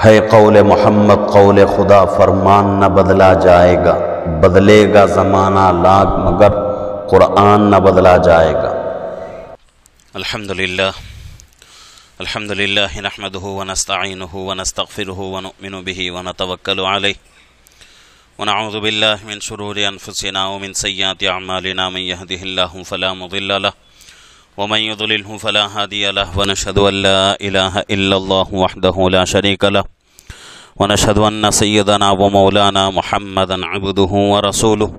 ہے قول محمد قول خدا فرمان نہ بدلا جائے گا، بدلے گا زمانہ لاکھ مگر قرآن نہ بدلا جائے گا۔ الحمدللہ نحمده ونستعینه ونستغفره ونؤمن به ونتوکل علیہ ونعوذ باللہ من شرور انفسنا ومن سیئات اعمالنا، من يهده الله فلا مضل له ومن يضلله فلا هادي له، ونشهد ان لا اله الا الله وحده لا شريك له، ونشهد ان سيدنا ومولانا محمدا عبده ورسوله،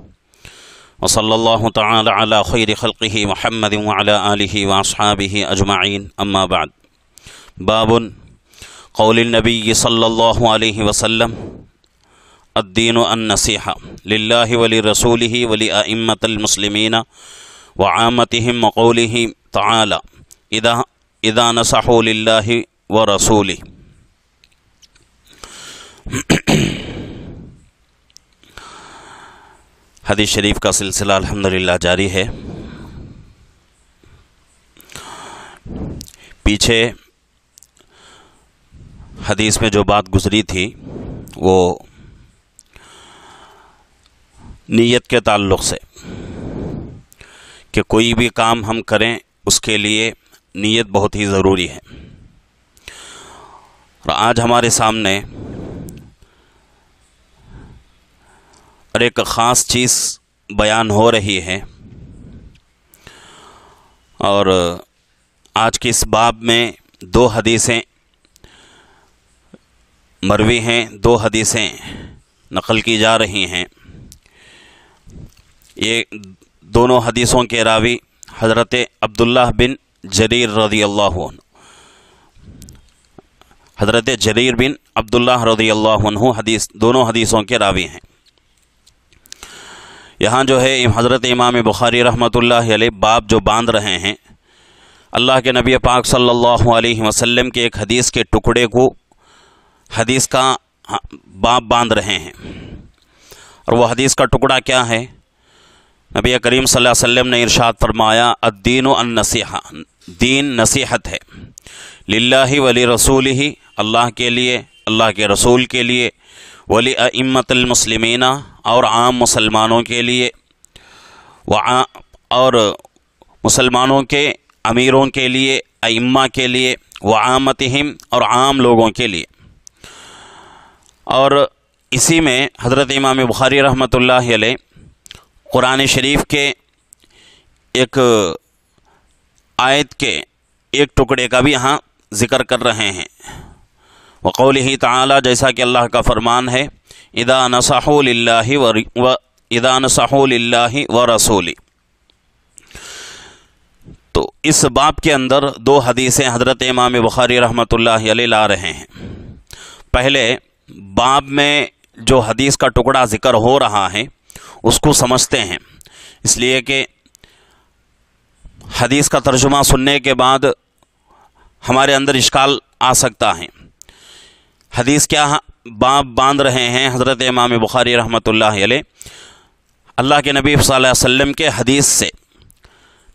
وصلى الله تعالى على خير خلقه محمد وعلى آله واصحابه اجمعين، اما بعد۔ باب قول النبي صلى الله عليه وسلم الدين النصيحة لله ولرسوله ولأئمة المسلمين وعامتهم، وقوله تعالى اذا نصحوا لله ورسوله۔ حدیث شریف کا سلسلہ الحمدللہ جاری ہے۔ پیچھے حدیث میں جو بات گزری تھی وہ نیت کے تعلق سے، کہ کوئی بھی کام ہم کریں اس کے لیے نیت بہت ہی ضروری ہے۔ اور آج ہمارے سامنے ایک خاص چیز بیان ہو رہی ہے، اور آج کے اس باب میں دو حدیثیں مروی ہیں، دو حدیثیں نقل کی جا رہی ہیں۔ یہ دونوں حدیثوں کے راوی حضرت عبداللہ بن جریر رضی اللہ عنہ، حضرت جریر بن عبداللہ رضی اللہ عنہ دونوں حدیثوں کے راوی ہیں۔ یہاں جو ہے حضرت امام بخاری رحمۃ اللہ علیہ باب جو باندھ رہے ہیں، اللہ کے نبی پاک صلی اللہ علیہ وسلم کے ایک حدیث کے ٹکڑے کو حدیث کا باب باندھ رہے ہیں۔ اور وہ حدیث کا ٹکڑا کیا ہے؟ نبی کریم صلی اللہ علیہ وسلم نے ارشاد فرمایا الدین النصیحہ، دین نصیحت ہے، للہ ولی رسولہ، اللہ کے لیے، اللہ کے رسول کے لیے، ولی ائمۃ المسلمین، اور عام مسلمانوں کے لیے، اور مسلمانوں کے امیروں کے لیے، ائمہ کے لیے، وعامتہم، اور عام لوگوں کے لیے۔ اور اسی میں حضرت امام بخاری رحمۃ اللہ علیہ قرآن شریف کے ایک آیت کے ایک ٹکڑے کا بھی یہاں ذکر کر رہے ہیں۔ وقولہ تعالی، جیسا کہ اللہ کا فرمان ہے اذا نصحوا للہ ورسولہ۔ تو اس باب کے اندر دو حدیثیں حضرت امام بخاری رحمۃ اللہ علیہ لا رہے ہیں۔ پہلے باب میں جو حدیث کا ٹکڑا ذکر ہو رہا ہے اس کو سمجھتے ہیں، اس لیے کہ حدیث کا ترجمہ سننے کے بعد ہمارے اندر اشکال آ سکتا ہے۔ حدیث کیا باب باندھ رہے ہیں حضرت امام بخاری رحمۃ اللہ علیہ؟ اللہ کے نبی صلی اللہ علیہ وسلم کے حدیث سے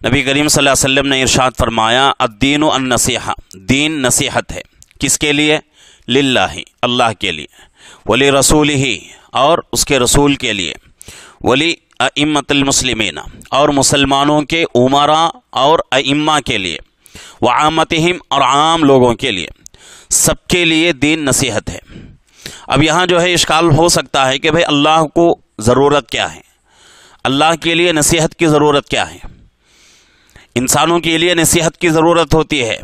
نبی کریم صلی اللہ علیہ وسلم نے ارشاد فرمایا الدین النصیحہ، دین نصیحت ہے، کس کے لیے؟ للہ، اللہ کے لیے، ولی رسولہ، اور اس کے رسول کے لیے، ولی ائمۃ المسلمین، اور مسلمانوں کے امراء اور ائمہ کے لیے، وعامتہم، اور عام لوگوں کے لیے، سب کے لیے دین نصیحت ہے۔ اب یہاں جو ہے اشکال ہو سکتا ہے کہ بھئی اللہ کو ضرورت کیا ہے، اللہ کے لیے نصیحت کی ضرورت کیا ہے؟ انسانوں کے لیے نصیحت کی ضرورت ہوتی ہے،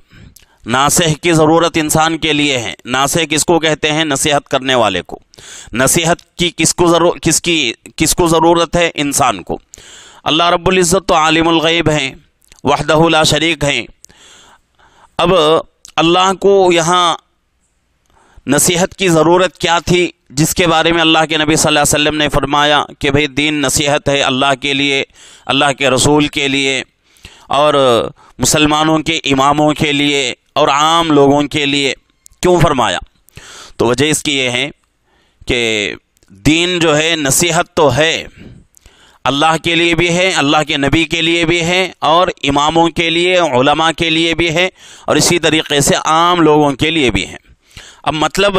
ناصح کی ضرورت انسان کے لیے ہے۔ ناصح کس کو کہتے ہیں؟ نصیحت کرنے والے کو۔ نصیحت کی کس کو ضرورت ہے؟ انسان کو۔ اللہ رب العزت تو عالم الغیب ہیں، وحدہ لا شریک ہیں۔ اب اللہ کو یہاں نصیحت کی ضرورت کیا تھی جس کے بارے میں اللہ کے نبی صلی اللہ علیہ وسلم نے فرمایا کہ بھئی دین نصیحت ہے اللہ کے لیے، اللہ کے رسول کے لیے، اور مسلمانوں کے اماموں کے لیے، اور عام لوگوں کے لیے؟ کیوں فرمایا؟ تو وجہ اس کی یہ ہے کہ دین جو ہے نصیحت تو ہے، اللہ کے لیے بھی ہے، اللہ کے نبی کے لیے بھی ہے، اور اماموں کے لیے، علماء کے لیے بھی ہے، اور اسی طریقے سے عام لوگوں کے لیے بھی ہے۔ اب مطلب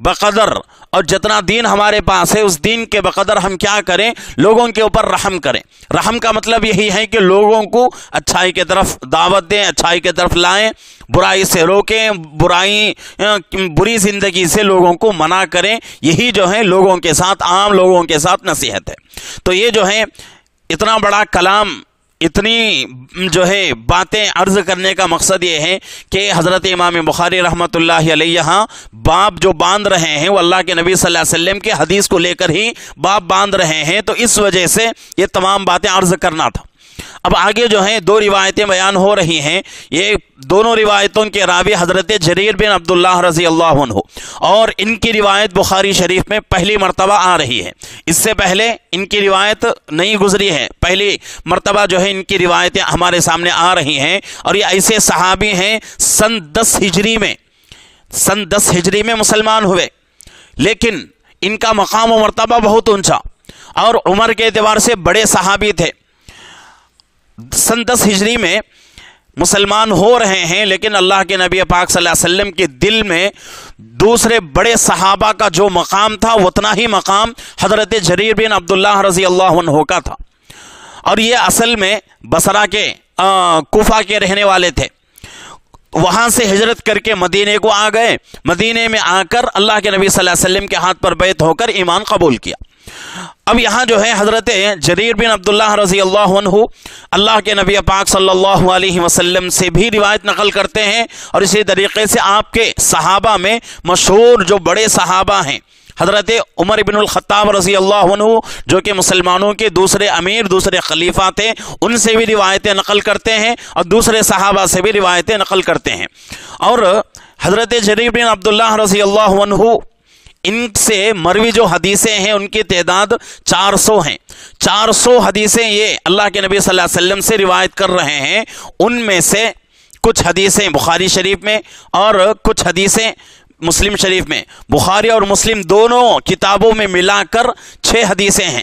بقدر اور جتنا دین ہمارے پاس ہے اس دین کے بقدر ہم کیا کریں؟ لوگوں کے اوپر رحم کریں۔ رحم کا مطلب یہی ہے کہ لوگوں کو اچھائی کی طرف دعوت دیں، اچھائی کی طرف لائیں، برائی سے روکیں، بری زندگی سے لوگوں کو منع کریں۔ یہی جو ہے لوگوں کے ساتھ، عام لوگوں کے ساتھ نصیحت ہے۔ تو یہ جو ہے اتنا بڑا کلام، اتنی جو ہے باتیں عرض کرنے کا مقصد یہ ہے کہ حضرت امام بخاری رحمۃ اللہ علیہ یہاں باب جو باندھ رہے ہیں وہ اللہ کے نبی صلی اللہ علیہ وسلم کے حدیث کو لے کر ہی باب باندھ رہے ہیں، تو اس وجہ سے یہ تمام باتیں عرض کرنا تھا۔ اب آگے جو ہیں 2 روایتیں بیان ہو رہی ہیں، یہ دونوں روایتوں کے راوی حضرت جریر بن عبداللہ رضی اللہ عنہ، اور ان کی روایت بخاری شریف میں پہلی مرتبہ آ رہی ہے۔ اس سے پہلے ان کی روایت نہیں گزری ہے، پہلی مرتبہ جو ہے ان کی روایتیں ہمارے سامنے آ رہی ہیں، اور یہ ایسے صحابی ہیں سن 10 ہجری میں مسلمان ہوئے، لیکن ان کا مقام و مرتبہ بہت اونچا اور عمر کے اعتبار سے بڑے صحابی تھے۔ سن 10 ہجری میں مسلمان ہو رہے ہیں، لیکن اللہ کے نبی پاک صلی اللہ علیہ وسلم کے دل میں دوسرے بڑے صحابہ کا جو مقام تھا اتنا ہی مقام حضرت جریر بن عبداللہ رضی اللہ عنہ کا تھا، اور یہ اصل میں بصرہ کے کوفہ کے رہنے والے تھے۔ وہاں سے ہجرت کر کے مدینے کو آ گئے، مدینے میں آ کر اللہ کے نبی صلی اللہ علیہ وسلم کے ہاتھ پر بیعت ہو کر ایمان قبول کیا۔ اب یہاں جو ہے حضرت جریر بن عبداللہ رضی اللہ عنہ اللہ کے نبی پاک صلی اللہ علیہ وسلم سے بھی روایت نقل کرتے ہیں، اور اسی طریقے سے آپ کے صحابہ میں مشہور جو بڑے صحابہ ہیں حضرت عمر بن الخطاب رضی اللہ عنہ، جو کہ مسلمانوں کے دوسرے امیر، دوسرے خلیفہ تھے، ان سے بھی روایتیں نقل کرتے ہیں اور دوسرے صحابہ سے بھی روایتیں نقل کرتے ہیں۔ اور حضرت جریر بن عبداللہ رضی اللہ عنہ ان سے مروی جو حدیثیں ہیں ان کی تعداد 400 ہیں۔ 400 حدیثیں یہ اللہ کے نبی صلی اللہ علیہ وسلم سے روایت کر رہے ہیں، ان میں سے کچھ حدیثیں بخاری شریف میں اور کچھ حدیثیں مسلم شریف میں۔ بخاری اور مسلم دونوں کتابوں میں ملا کر 6 حدیثیں ہیں،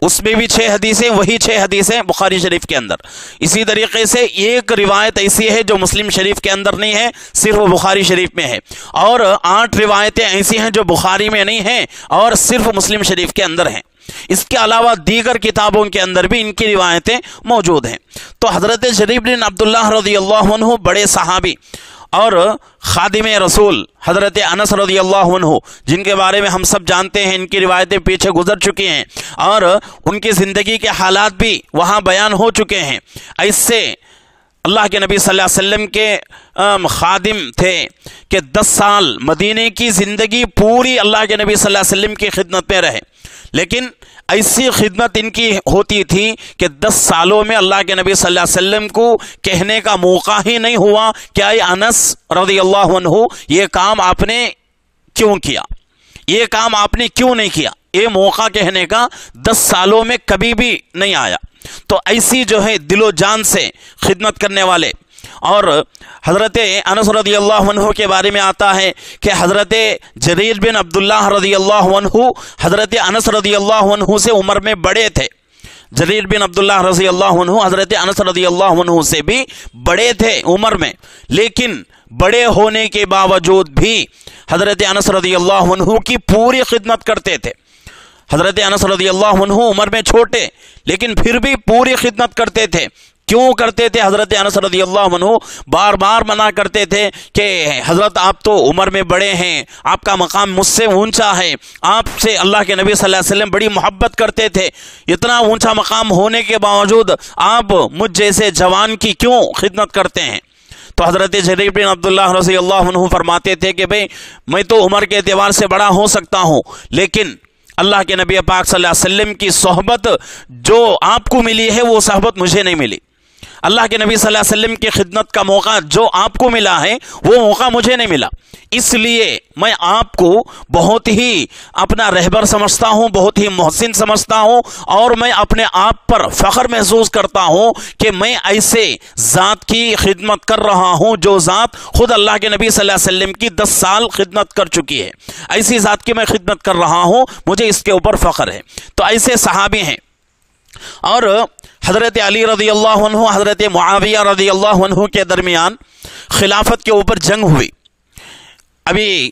اس میں بھی 6 حدیثیں، وہی 6 حدیثیں بخاری شریف کے اندر۔ اسی طریقے سے ایک روایت ایسی ہے جو مسلم شریف کے اندر نہیں ہے، صرف وہ بخاری شریف میں ہے، اور 8 روایتیں ایسی ہیں جو بخاری میں نہیں ہیں اور صرف مسلم شریف کے اندر ہیں۔ اس کے علاوہ دیگر کتابوں کے اندر بھی ان کی روایتیں موجود ہیں۔ تو حضرت جریر بن عبداللہ رضی اللہ عنہ بڑے صحابی اور خادم رسول حضرت انس رضی اللہ عنہ، جن کے بارے میں ہم سب جانتے ہیں، ان کی روایتیں پیچھے گزر چکی ہیں اور ان کی زندگی کے حالات بھی وہاں بیان ہو چکے ہیں۔ ایسے اللہ کے نبی صلی اللہ علیہ وسلم کے خادم تھے کہ 10 سال مدینے کی زندگی پوری اللہ کے نبی صلی اللہ علیہ وسلم کی خدمت میں رہے، لیکن ایسی خدمت ان کی ہوتی تھی کہ 10 سالوں میں اللہ کے نبی صلی اللہ علیہ وسلم کو کہنے کا موقع ہی نہیں ہوا کہ اے انس رضی اللہ عنہ، یہ کام آپ نے کیوں کیا، یہ کام آپ نے کیوں نہیں کیا، یہ موقع کہنے کا 10 سالوں میں کبھی بھی نہیں آیا۔ تو ایسی جو ہے دل و جان سے خدمت کرنے والے، اور حضرت انس رضی اللہ عنہ کے بارے میں آتا ہے کہ حضرت جریر بن عبداللہ رضی اللہ عنہ حضرت انس رضی اللہ عنہ سے عمر میں بڑے تھے۔ جریر بن عبداللہ رضی اللہ عنہ حضرت انس رضی اللہ عنہ سے بھی بڑے تھے عمر میں، لیکن بڑے ہونے کے باوجود بھی حضرت انس رضی اللہ عنہ کی پوری خدمت کرتے تھے۔ حضرت انس رضی اللہ عنہ عمر میں چھوٹے، لیکن پھر بھی پوری خدمت کرتے تھے۔ کیوں کرتے تھے؟ حضرت انس رضی اللہ عنہ بار بار منع کرتے تھے کہ حضرت آپ تو عمر میں بڑے ہیں، آپ کا مقام مجھ سے اونچا ہے، آپ سے اللہ کے نبی صلی اللہ علیہ وسلم بڑی محبت کرتے تھے، اتنا اونچا مقام ہونے کے باوجود آپ مجھ جیسے جوان کی کیوں خدمت کرتے ہیں؟ تو حضرت جریر بن عبداللہ رضی اللہ عنہ فرماتے تھے کہ بھئی میں تو عمر کے اعتبار سے بڑا ہو سکتا ہوں، لیکن اللہ کے نبی پاک صلی اللہ علیہ وسلم کی صحبت جو آپ کو ملی ہے وہ صحبت مجھے نہیں ملی۔ اللہ کے نبی صلی اللہ علیہ وسلم کی خدمت کا موقع جو آپ کو ملا ہے وہ موقع مجھے نہیں ملا، اس لیے میں آپ کو بہت ہی اپنا رہبر سمجھتا ہوں، بہت ہی محسن سمجھتا ہوں، اور میں اپنے آپ پر فخر محسوس کرتا ہوں کہ میں ایسے ذات کی خدمت کر رہا ہوں جو ذات خود اللہ کے نبی صلی اللہ علیہ وسلم کی 10 سال خدمت کر چکی ہے، ایسی ذات کی میں خدمت کر رہا ہوں، مجھے اس کے اوپر فخر ہے۔ تو ایسے صحابی ہیں۔ اور حضرت علی رضی اللہ عنہ حضرت معاویہ رضی اللہ عنہ کے درمیان خلافت کے اوپر جنگ ہوئی۔ ابھی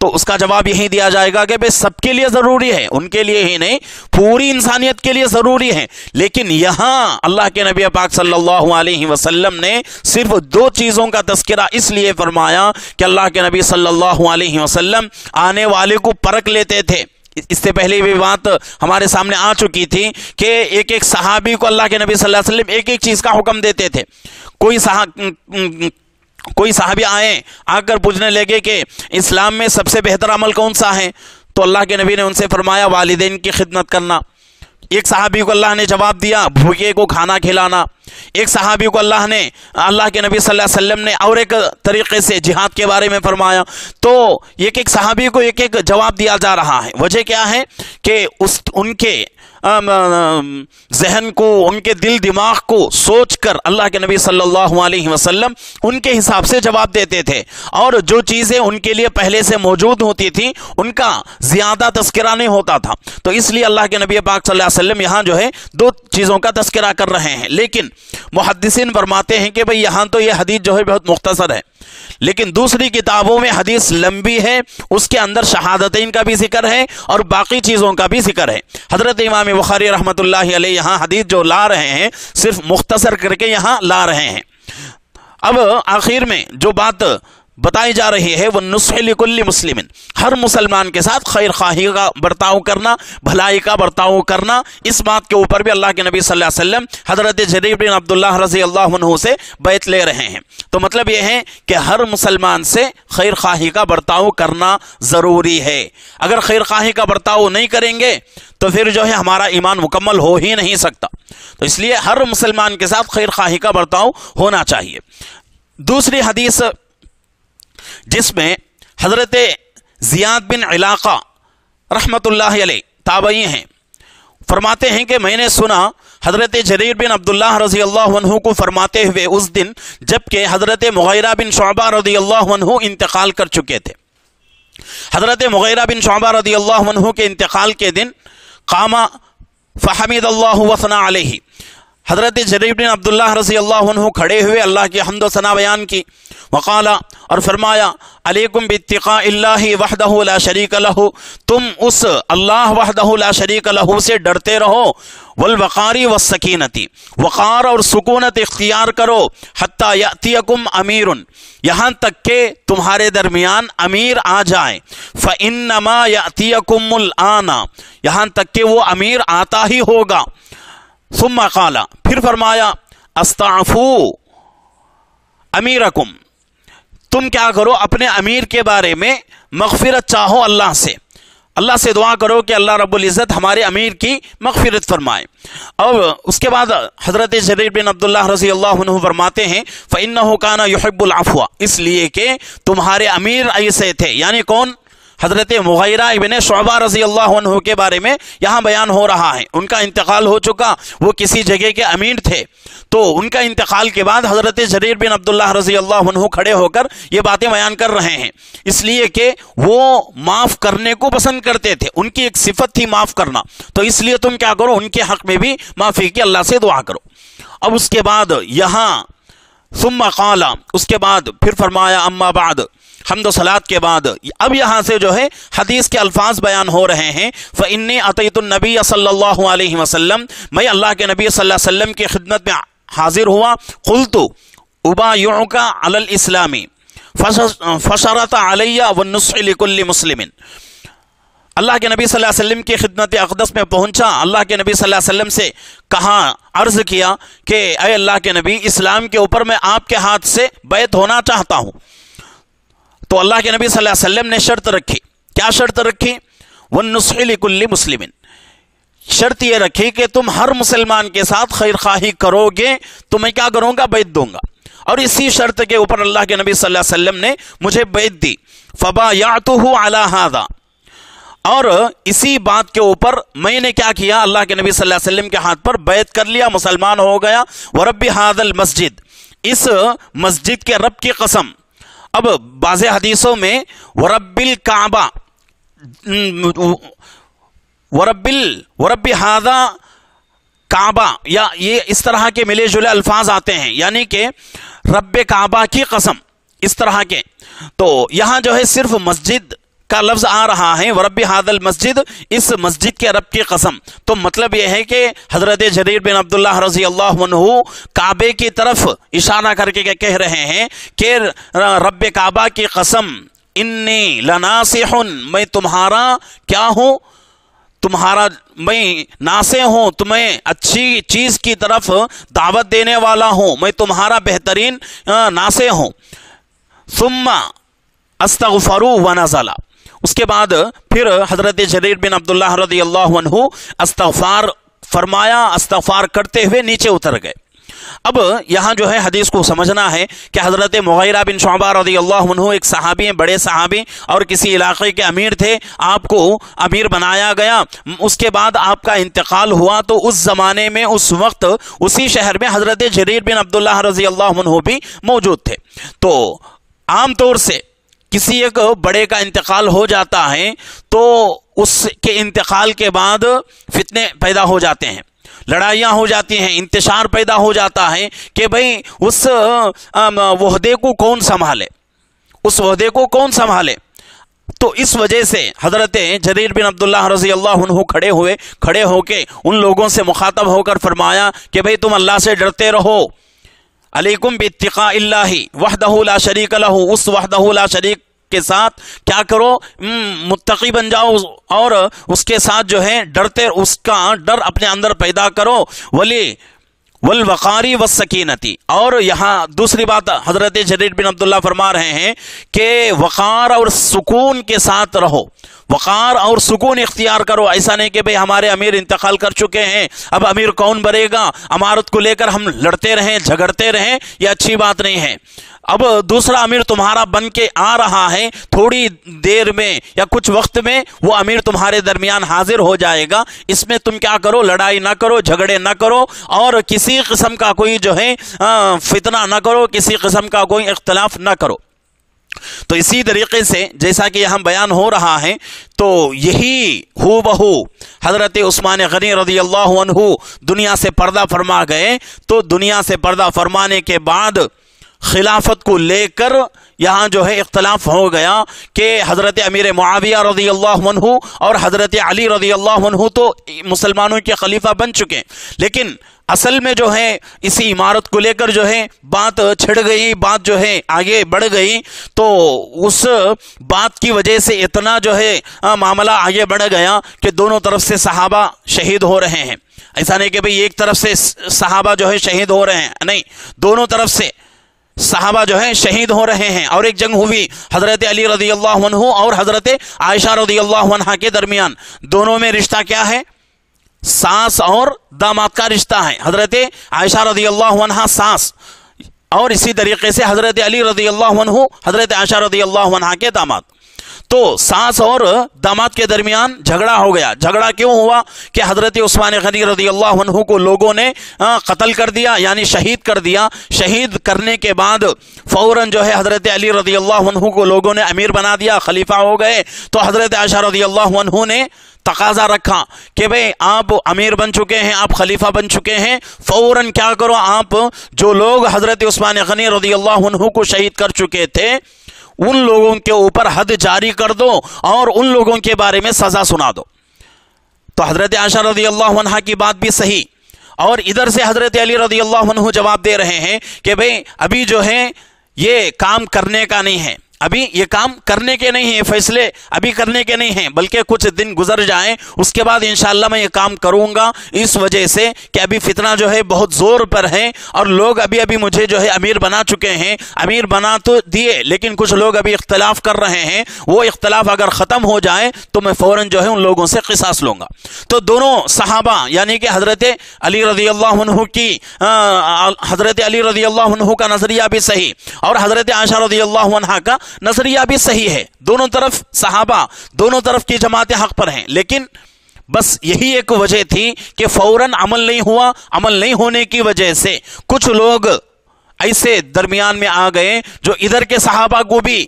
تو اس کا جواب یہی دیا جائے گا کہ بھئی سب کے لیے ضروری ہے، ان کے لیے ہی نہیں پوری انسانیت کے لیے ضروری ہے، لیکن یہاں اللہ کے نبی پاک صلی اللہ علیہ وسلم نے صرف 2 چیزوں کا تذکرہ اس لیے فرمایا کہ اللہ کے نبی صلی اللہ علیہ وسلم آنے والے کو پرکھ لیتے تھے۔ اس سے پہلے بھی بات ہمارے سامنے آ چکی تھی کہ ایک ایک صحابی کو اللہ کے نبی صلی اللہ علیہ وسلم ایک ایک چیز کا حکم دیتے تھے۔ کوئی صحابی آ کر پوچھنے لگے کہ اسلام میں سب سے بہتر عمل کون سا ہے، تو اللہ کے نبی نے ان سے فرمایا والدین کی خدمت کرنا۔ ایک صحابی کو اللہ نے جواب دیا بھوکے کو کھانا کھلانا۔ ایک صحابی کو اللہ کے نبی صلی اللہ علیہ وسلم نے اور ایک طریقے سے جہاد کے بارے میں فرمایا۔ تو ایک ایک صحابی کو ایک ایک جواب دیا جا رہا ہے۔ وجہ کیا ہے کہ ان کے ذہن کو، ان کے دل دماغ کو سوچ کر اللہ کے نبی صلی اللہ علیہ وسلم ان کے حساب سے جواب دیتے تھے، اور جو چیزیں ان کے لیے پہلے سے موجود ہوتی تھی ان کا زیادہ تذکرہ نہیں ہوتا تھا۔ تو اس لیے اللہ کے نبی پاک صلی اللہ علیہ وسلم یہاں جو ہے 2 چیزوں کا تذکرہ کر رہے ہیں، لیکن محدثین فرماتے ہیں کہ بھئی یہاں تو یہ حدیث جو ہے بہت مختصر ہے، لیکن دوسری کتابوں میں حدیث لمبی ہے، اس کے اندر شہادتین کا بھی ذکر ہے اور باقی چیزوں کا بھی ذکر ہے۔ حضرت امام بخاری رحمۃ اللہ علیہ یہاں حدیث جو لا رہے ہیں صرف مختصر کر کے یہاں لا رہے ہیں۔ اب آخر میں جو بات بتائی جا رہی ہے وہ نصح لکل مسلم، ہر مسلمان کے ساتھ خیر خواہی کا برتاؤ کرنا، بھلائی کا برتاؤ کرنا، اس بات کے اوپر بھی اللہ کے نبی صلی اللہ علیہ وسلم حضرت جریر بن عبداللہ رضی اللہ عنہ سے بیعت لے رہے ہیں۔ تو مطلب یہ ہے کہ ہر مسلمان سے خیر خواہی کا برتاؤ کرنا ضروری ہے۔ اگر خیر خواہی کا برتاؤ نہیں کریں گے تو پھر جو ہے ہمارا ایمان مکمل ہو ہی نہیں سکتا۔ تو اس لیے ہر مسلمان کے ساتھ خیر خواہی کا برتاؤ ہونا چاہیے۔ دوسری حدیث جس میں حضرت زیاد بن علاقہ رحمت اللہ علیہ تابعی ہیں، فرماتے ہیں کہ میں نے سنا حضرت جریر بن عبداللہ رضی اللہ عنہ کو فرماتے ہوئے اس دن جبکہ حضرت مغیرہ بن شعبہ رضی اللہ عنہ انتقال کر چکے تھے۔ حضرت مغیرہ بن شعبہ رضی اللہ عنہ کے انتقال کے دن قام فحمد اللہ وثنا علیہ، حضرت جریر بن عبداللہ رضی اللہ عنہ کھڑے ہوئے اللہ کی حمد و ثنا بیان کی، وقال اور فرمایا علیکم باتقاء اللہ وحدہ لا شریک لہ، تم اس اللہ وحدہ لا شریک لہ سے ڈرتے رہو، والوقار والسکینۃ، وقار اور سکونت اختیار کرو، حتی یأتیکم امیر، یہاں تک کہ تمہارے درمیان امیر آ جائے، فإنما یأتیکم الآن، یہاں تک کہ وہ امیر آتا ہی ہوگا، ثم قال پھر فرمایا استعفو امیرکم، تم کیا کرو اپنے امیر کے بارے میں مغفرت چاہو اللہ سے دعا کرو کہ اللہ رب العزت ہمارے امیر کی مغفرت فرمائے۔ اور اس کے بعد حضرت جریر بن عبداللہ رضی اللہ عنہ فرماتے ہیں فإنہ کان یحب العفو، اس لیے کہ تمہارے امیر ایسے تھے، یعنی کون؟ حضرت مغیرہ ابن شعبہ رضی اللہ عنہ کے بارے میں یہاں بیان ہو رہا ہے۔ ان کا انتقال ہو چکا، وہ کسی جگہ کے امیر تھے، تو ان کا انتقال کے بعد حضرت جریر بن عبداللہ رضی اللہ عنہ کھڑے ہو کر یہ باتیں بیان کر رہے ہیں، اس لیے کہ وہ معاف کرنے کو پسند کرتے تھے، ان کی ایک صفت تھی معاف کرنا، تو اس لیے تم کیا کرو ان کے حق میں بھی معافی کی اللہ سے دعا کرو۔ اب اس کے بعد یہاں ثم قال، اس کے بعد پھر فرمایا اما بعد، حمد و صلات کے بعد اب یہاں سے جو ہے حدیث کے الفاظ بیان ہو رہے ہیں فإنی اتیت النبی صلی اللہ علیہ وسلم، میں اللہ کے نبی صلی اللہ علیہ وسلم کی خدمت میں حاضر ہوا، قلت ابایعک علی الاسلام فشرط علی والنصح لکل مسلم، اللہ کے نبی صلی اللہ علیہ وسلم کی خدمت اقدس میں پہنچا، اللہ کے نبی صلی اللہ علیہ وسلم سے کہا، عرض کیا کہ اے اللہ کے نبی اسلام کے اوپر میں آپ کے ہاتھ سے بیعت ہونا چاہتا ہوں۔ تو اللہ کے نبی صلی اللہ علیہ وسلم نے شرط رکھی، کیا شرط رکھی؟ وَالنُّصْحِ لِكُلِّ مُسْلِمٍ، شرط یہ رکھی کہ تم ہر مسلمان کے ساتھ خیر خواہی کرو گے تو میں کیا کروں گا؟ بیعت دوں گا، اور اسی شرط کے اوپر اللہ کے نبی صلی اللہ علیہ وسلم نے مجھے بیعت دی، فَبَایَعْتُهُ عَلَى هَذَا، اور اسی بات کے اوپر میں نے کیا کیا؟ اللہ کے نبی صلی اللہ علیہ وسلم کے ہاتھ پر بیعت کر لیا، مسلمان ہو گیا۔ وَرَبِّ هَذَا الْمَسْجِدِ، اس مسجد کے رب کی قسم۔ اب بعض حدیثوں میں ورب الکعبہ، ورب ہذا کعبہ، یا یہ اس طرح کے ملے جلے الفاظ آتے ہیں، یعنی کہ رب کعبہ کی قسم، اس طرح کے۔ تو یہاں جو ہے صرف مسجد کا لفظ آ رہا ہے ورب ہذا المسجد، اس مسجد کے رب کی قسم، تو مطلب یہ ہے کہ حضرت جریر بن عبداللہ رضی اللہ عنہ کعبے کی طرف اشارہ کر کے کہہ رہے ہیں کہ رب کعبہ کی قسم انی لناصح، میں تمہارا کیا ہوں، تمہارا میں ناصح ہوں، تمہیں اچھی چیز کی طرف دعوت دینے والا ہوں، میں تمہارا بہترین ناصح ہوں۔ ثم استغفروا ونزل، اس کے بعد پھر حضرت جریر بن عبداللہ رضی اللہ عنہ استغفار فرمایا، استغفار کرتے ہوئے نیچے اتر گئے۔ اب یہاں جو ہے حدیث کو سمجھنا ہے کہ حضرت مغیرہ بن شعبہ رضی اللہ عنہ ایک صحابی ہیں، بڑے صحابی، اور کسی علاقے کے امیر تھے، آپ کو امیر بنایا گیا، اس کے بعد آپ کا انتقال ہوا، تو اس زمانے میں اس وقت اسی شہر میں حضرت جریر بن عبداللہ رضی اللہ عنہ بھی موجود تھے۔ تو عام طور سے کسی ایک بڑے کا انتقال ہو جاتا ہے تو اس کے انتقال کے بعد فتنے پیدا ہو جاتے ہیں، لڑائیاں ہو جاتی ہیں، انتشار پیدا ہو جاتا ہے کہ بھئی اس وحدے کو کون سنبھالے، اس وحدے کو کون سنبھالے۔ تو اس وجہ سے حضرت جریر بن عبداللہ رضی اللہ عنہ کھڑے ہو کے ان لوگوں سے مخاطب ہو کر فرمایا کہ بھئی تم اللہ سے ڈرتے رہو، علیکم باتقاء اللہ وحدہ لا شریک لہ، اس وحدہ لا شریک کے ساتھ کیا کرو، متقی بن جاؤ، اور اس کے ساتھ جو ہے ڈرتے، اس کا ڈر اپنے اندر پیدا کرو، والوقاری والسکینتی۔ اور یہاں دوسری بات حضرت جریر بن عبداللہ فرما رہے ہیں کہ وقار اور سکون کے ساتھ رہو، وقار اور سکون اختیار کرو، ایسا نہیں کہ بھئی ہمارے امیر انتقال کر چکے ہیں، اب امیر کون بنے گا، امارت کو لے کر ہم لڑتے رہیں، جھگڑتے رہیں، یہ اچھی بات نہیں ہے۔ اب دوسرا امیر تمہارا بن کے آ رہا ہے، تھوڑی دیر میں یا کچھ وقت میں وہ امیر تمہارے درمیان حاضر ہو جائے گا، اس میں تم کیا کرو، لڑائی نہ کرو، جھگڑے نہ کرو، اور کسی قسم کا کوئی جو ہے فتنہ نہ کرو، کسی قسم کا کوئی اختلاف نہ کرو۔ تو اسی طریقے سے جیسا کہ یہاں بیان ہو رہا ہے، تو یہی ہو بہو حضرت عثمان غنی رضی اللہ عنہ دنیا سے پردہ فرما گئے، تو دنیا سے پردہ فرمانے کے بعد خلافت کو لے کر یہاں جو ہے اختلاف ہو گیا کہ حضرت امیر معاویہ رضی اللہ عنہ اور حضرت علی رضی اللہ عنہ تو مسلمانوں کے خلیفہ بن چکے، لیکن اصل میں جو ہے اسی عمارت کو لے کر جو ہے بات چھڑ گئی، بات جو ہے آگے بڑھ گئی، تو اس بات کی وجہ سے اتنا جو ہے معاملہ آگے بڑھ گیا کہ دونوں طرف سے صحابہ شہید ہو رہے ہیں۔ ایسا نہیں کہ بھئی ایک طرف سے صحابہ جو ہے شہید ہو رہے ہیں، نہیں، دونوں طرف سے صحابہ جو ہیں شہید ہو رہے ہیں۔ اور ایک جنگ ہوئی حضرت علی رضی اللہ عنہ اور حضرت عائشہ رضی اللہ عنہ کے درمیان، دونوں میں رشتہ کیا ہے، ساس اور داماد کا رشتہ ہے، حضرت عائشہ رضی اللہ عنہ ساس، اور اسی طریقے سے حضرت علی رضی اللہ عنہ حضرت عائشہ رضی اللہ عنہ کے داماد۔ تو ساس اور داماد کے درمیان جھگڑا ہو گیا۔ جھگڑا کیوں ہوا کہ حضرت عثمان غنی رضی اللہ عنہ کو لوگوں نے قتل کر دیا، یعنی شہید کر دیا۔ شہید کرنے کے بعد فوراً جو ہے حضرت علی رضی اللہ عنہ کو لوگوں نے امیر بنا دیا، خلیفہ ہو گئے۔ تو حضرت عائشہ رضی اللہ عنہ نے تقاضا رکھا کہ بھئی آپ امیر بن چکے ہیں، آپ خلیفہ بن چکے ہیں، فوراً کیا کرو، آپ جو لوگ حضرت عثمان غنی رضی اللہ عنہ کو شہید کر چکے تھے ان لوگوں کے اوپر حد جاری کر دو اور ان لوگوں کے بارے میں سزا سنا دو۔ تو حضرت عائشہ رضی اللہ عنہ کی بات بھی صحیح، اور ادھر سے حضرت علی رضی اللہ عنہ جواب دے رہے ہیں کہ بھئی ابھی جو ہے یہ کام کرنے کا نہیں ہے، ابھی یہ کام کرنے کے نہیں ہیں، فیصلے ابھی کرنے کے نہیں ہیں، بلکہ کچھ دن گزر جائیں، اس کے بعد انشاءاللہ میں یہ کام کروں گا، اس وجہ سے کہ ابھی فتنہ جو ہے بہت زور پر ہے، اور لوگ ابھی مجھے جو ہے امیر بنا چکے ہیں، امیر بنا تو دیے لیکن کچھ لوگ ابھی اختلاف کر رہے ہیں، وہ اختلاف اگر ختم ہو جائے تو میں فوراً جو ہے ان لوگوں سے قصاص لوں گا۔ تو دونوں صحابہ یعنی کہ حضرت علی رضی اللہ عنہ کی حضرت علی رضی اللہ عنہ کا نظریہ بھی صحیح اور حضرت عائشہ رضی اللہ عنہ کا نظریہ بھی صحیح ہے، دونوں طرف صحابہ دونوں طرف کی جماعتیں حق پر ہیں، لیکن بس یہی ایک وجہ تھی کہ فوراً عمل نہیں ہوا۔ عمل نہیں ہونے کی وجہ سے کچھ لوگ ایسے درمیان میں آ گئے جو ادھر کے صحابہ کو بھی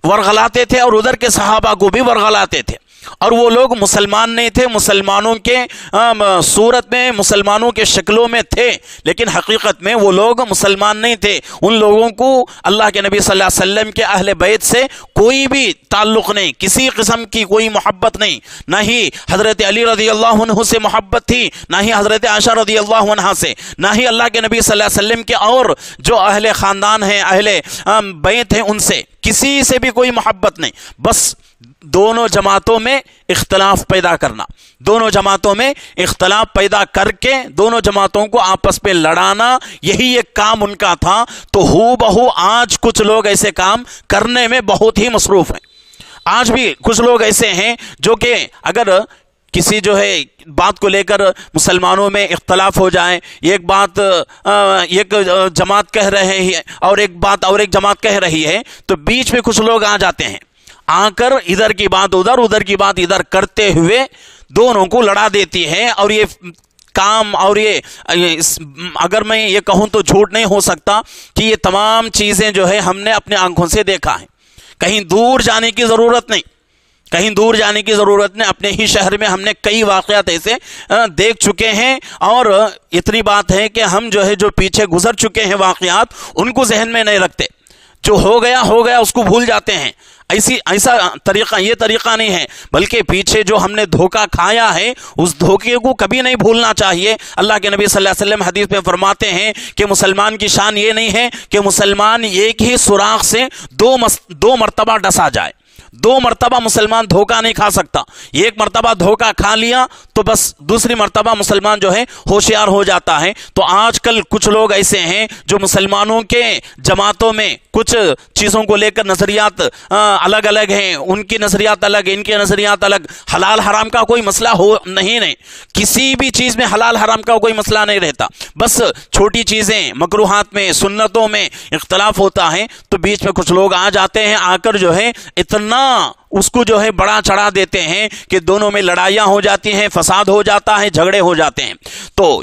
ورغلاتے تھے اور ادھر کے صحابہ کو بھی ورغلاتے تھے۔ اور وہ لوگ مسلمان نہیں تھے، مسلمانوں کے صورت میں، مسلمانوں کے شکلوں میں تھے، لیکن حقیقت میں وہ لوگ مسلمان نہیں تھے۔ ان لوگوں کو اللہ کے نبی صلی اللہ علیہ وسلم کے اہل بیت سے کوئی بھی تعلق نہیں، کسی قسم کی کوئی محبت نہیں، نہ ہی حضرت علی رضی اللہ عنہ سے محبت تھی، نہ ہی حضرت عائشہ رضی اللہ عنہ سے، نہ ہی اللہ کے نبی صلی اللہ علیہ وسلم کے اور جو اہل خاندان ہیں، اہل بیت ہیں، ان سے کسی سے بھی کوئی محبت نہیں۔ بس دونوں جماعتوں میں اختلاف پیدا کرنا، دونوں جماعتوں میں اختلاف پیدا کر کے دونوں جماعتوں کو آپس میں لڑانا، یہی ایک کام ان کا تھا۔ تو ہو بہو آج کچھ لوگ ایسے کام کرنے میں بہت ہی مصروف ہیں۔ آج بھی کچھ لوگ ایسے ہیں جو کہ اگر کسی جو ہے بات کو لے کر مسلمانوں میں اختلاف ہو جائے، ایک بات ایک جماعت کہہ رہے ہیں اور ایک بات اور ایک جماعت کہہ رہی ہے، تو بیچ میں کچھ لوگ آ جاتے ہیں، آ کر ادھر کی بات ادھر، ادھر کی بات ادھر کرتے ہوئے دونوں کو لڑا دیتی ہے۔ اور یہ کام اور یہ اگر میں یہ کہوں تو جھوٹ نہیں ہو سکتا کہ یہ تمام چیزیں جو ہے ہم نے اپنے آنکھوں سے دیکھا ہے، کہیں دور جانے کی ضرورت نہیں، کہیں دور جانے کی ضرورت نہیں، اپنے ہی شہر میں ہم نے کئی واقعات ایسے دیکھ چکے ہیں۔ اور اتنی بات ہے کہ ہم جو ہے جو پیچھے گزر چکے ہیں واقعات، ان کو ذہن میں نہیں رکھتے، جو ہو گیا اس کو بھول جاتے ہیں۔ ایسا طریقہ، یہ طریقہ نہیں ہے، بلکہ پیچھے جو ہم نے دھوکہ کھایا ہے اس دھوکے کو کبھی نہیں بھولنا چاہیے۔ اللہ کے نبی صلی اللہ علیہ وسلم حدیث میں فرماتے ہیں کہ مسلمان کی شان یہ نہیں ہے کہ مسلمان ایک ہی سوراخ سے دو مرتبہ ڈسا جائے، دو مرتبہ مسلمان دھوکہ نہیں کھا سکتا۔ ایک مرتبہ دھوکہ کھا لیا تو بس دوسری مرتبہ مسلمان جو ہے ہوشیار ہو جاتا ہے۔ تو آج کل کچھ لوگ ایسے ہیں جو مسلمانوں کے جماعتوں میں کچھ چیزوں کو لے کر نظریات الگ الگ ہیں، ان کی نظریات الگ، ان کے نظریات الگ۔ حلال حرام کا کوئی مسئلہ نہیں، کسی بھی چیز میں حلال حرام کا کوئی مسئلہ نہیں رہتا، بس چھوٹی چیزیں مکروہات میں، سنتوں میں اختلاف ہوتا ہے، تو بیچ میں کچھ لوگ آ جاتے ہیں، آ کر جو ہے اتنا اس کو جو ہے بڑا چڑھا دیتے ہیں کہ دونوں میں لڑائیاں ہو جاتی ہیں، فساد ہو جاتا ہے، جھگڑے ہو جاتے ہیں۔ تو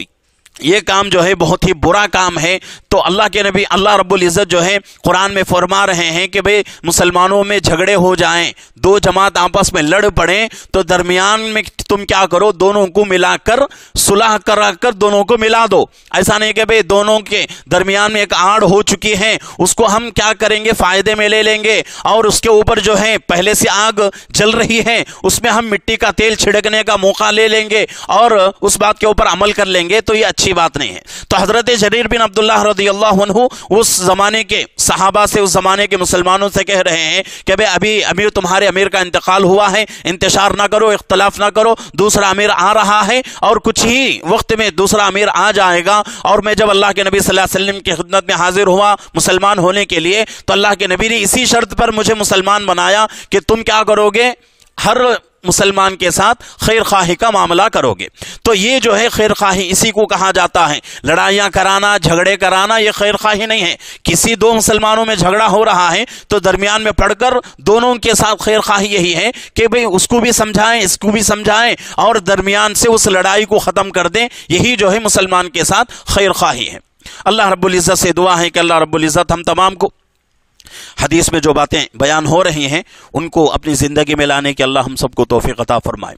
یہ کام جو ہے بہت ہی برا کام ہے۔ تو اللہ کے نبی اللہ رب العزت جو ہے قرآن میں فرما رہے ہیں کہ بھئی مسلمانوں میں جھگڑے ہو جائیں، دو جماعت آپس میں لڑ پڑیں، تو درمیان میں تم کیا کرو، دونوں کو ملا کر صلح کرا کر دونوں کو ملا دو۔ ایسا نہیں کہ بھئی دونوں کے درمیان میں ایک آڑ ہو چکی ہے، اس کو ہم کیا کریں گے، فائدے میں لے لیں گے، اور اس کے اوپر جو ہے پہلے سے آگ جل رہی ہے، اس میں ہم مٹی کا تیل چھڑکنے کا موقع لے لیں گے اور اس بات کے اوپر عمل کر لیں گے، تو یہ اچھی بات نہیں ہے۔ تو حضرت جریر بن عبداللہ رضی اللہ عنہ اس زمانے کے صحابہ سے، اس زمانے کے مسلمانوں سے کہہ رہے ہیں کہ بھئی ابھی تمہارے امیر کا انتقال ہوا ہے، انتشار نہ کرو، اختلاف نہ کرو، دوسرا امیر آ رہا ہے اور کچھ ہی وقت میں دوسرا امیر آ جائے گا۔ اور میں جب اللہ کے نبی صلی اللہ علیہ وسلم کی خدمت میں حاضر ہوا مسلمان ہونے کے لیے، تو اللہ کے نبی نے اسی شرط پر مجھے مسلمان بنایا کہ تم کیا کرو گے، ہر مسلمان کے ساتھ خیر خواہی کا معاملہ کرو گے۔ تو یہ جو ہے خیر خواہی، اسی کو کہا جاتا ہے۔ لڑائیاں کرانا، جھگڑے کرانا، یہ خیر خواہی نہیں ہے۔ کسی دو مسلمانوں میں جھگڑا ہو رہا ہے تو درمیان میں پڑھ کر دونوں کے ساتھ خیر خواہی یہی ہے کہ بھئی اس کو بھی سمجھائیں، اس کو بھی سمجھائیں، اور درمیان سے اس لڑائی کو ختم کر دیں۔ یہی جو ہے مسلمان کے ساتھ خیر خواہی ہے۔ اللہ رب العزت سے دعا ہے کہ اللہ رب العزت ہم تمام کو حدیث میں جو باتیں بیان ہو رہی ہیں ان کو اپنی زندگی میں لانے کی اللہ ہم سب کو توفیق عطا فرمائے۔